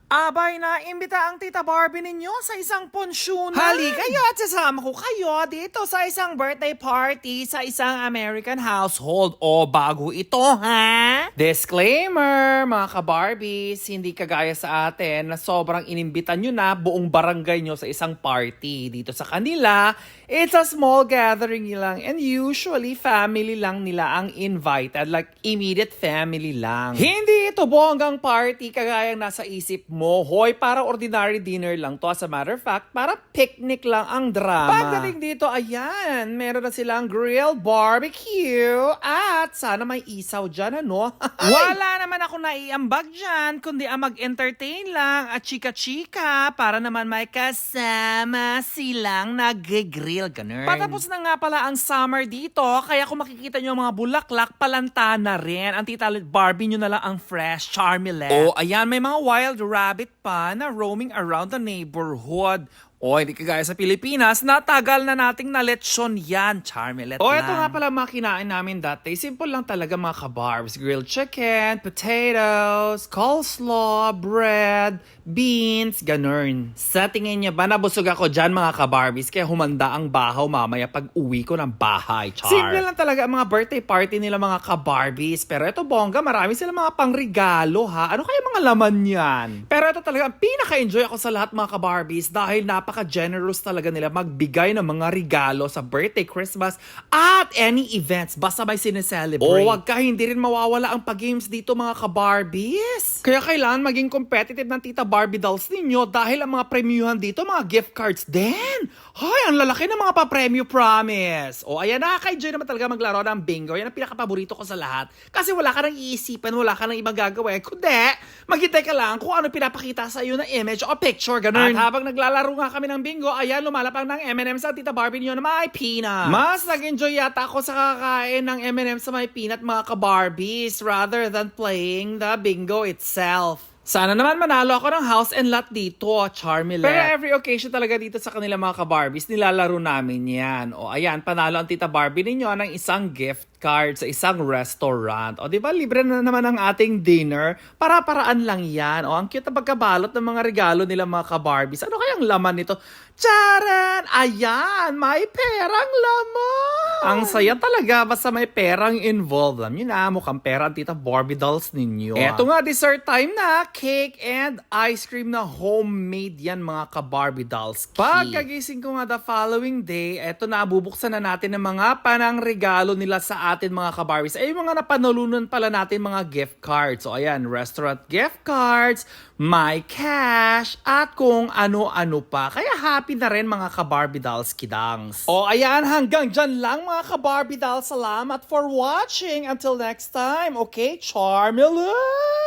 Abay na imbita ang Tita Barbie ninyo sa isang pensyonan. Hali kayo at sasama ko kayo dito sa isang birthday party sa isang American household. O bago ito, ha? Disclaimer, mga ka-Barbies, hindi kagaya sa atin na sobrang inimbitan nyo na buong barangay nyo sa isang party. Dito sa kanila, it's a small gathering lang and usually family lang nila ang invited, like immediate family lang. Hindi ito bonggang party kagaya nasa isip mo. Hoy, para ordinary dinner lang to. As a matter of fact, para picnic lang ang drama. Pagdating dito, ayan, meron na silang grilled barbecue at sana may isaw dyan, ano? Wala naman ako naiambag dyan, kundi ang mag-entertain lang at chika-chika para naman may kasama silang nag-grill, ganun. Patapos na nga pala ang summer dito, kaya kung makikita nyo ang mga bulaklak, palanta na rin. Ang Tita Barbie nyo na lang ang fresh Charmilette. Oh, ayan, may mga wild rabbit pa na roaming around the neighborhood. O, hindi kagaya sa Pilipinas, natagal na nating na-lechon yan, Charmilette lang. O, ito nga pala mga kinain namin dati. Simple lang talaga mga kabarbs. Grilled chicken, potatoes, coleslaw, bread, beans, ganun. Sa tingin niya ba nabusog ako dyan mga kabarbis kaya humanda ang bahaw mamaya pag uwi ko ng bahay, Char? Simple lang talaga ang mga birthday party nila mga kabarbis. Pero ito bongga, marami sila mga pangregalo ha. Ano kaya mga laman yan? Pero ito talaga, ang pinaka-enjoy ako sa lahat mga kabarbis dahil napaka-generous talaga nila magbigay ng mga regalo sa birthday, Christmas, at any events. Basta may sineselebrate. O wag ka, hindi rin mawawala ang pag-games dito mga kabarbis. Kaya kailangan maging competitive ng Tita Barbie dolls ninyo dahil ang mga premiuhan dito, mga gift cards din. Hay, ang lalaki ng mga pa-premyo, promise. O ayan, nakaka-enjoy naman talaga maglaro ng bingo. Yan ang pinaka-paborito ko sa lahat. Kasi wala ka nang iisipan, wala ka nang ibang gagawin. Kundi, maghintay ka lang kung ano pinapakita sa iyo na image o picture, ganun. At habang naglalaro nga kami ng bingo, ayan, lumalapang ng M&M sa Tita Barbie niyo na may peanut. Mas nag-enjoy yata ako sa kakain ng M&M sa may peanut mga ka-Barbies rather than playing the bingo itself. Sana naman manalo ako ng house and lot dito, Charmilette. Pero every occasion talaga dito sa kanila mga ka-Barbies, nilalaro namin yan. O ayan, panalo ang Tita Barbie ninyo ng isang gift card sa isang restaurant. O di ba libre na naman ang ating dinner? Para-paraan lang yan. O ang cute na pagkabalot ng mga regalo nila mga ka-Barbies. Ano kayang laman nito? Charan! Ayan, may perang laman! Ang saya talaga basta may perang involved. Alam nyo na, mukhang pera ang Tita Barbie dolls ninyo. Eto nga, dessert time na. Cake and ice cream na homemade yan mga ka-Barbie dolls. Pagkagising ko nga the following day, eto na, bubuksan na natin ng mga panang regalo nila sa atin mga ka-Barbies. Ay, yung mga napanalunan pala natin mga gift cards. So ayan, restaurant gift cards, my cash, at kung ano-ano pa. Kaya happy na rin mga ka-Barbie dolls kidangs. O ayan, hanggang dyan lang mga ka-Barbie dolls. Salamat for watching. Until next time, okay, Charmilette!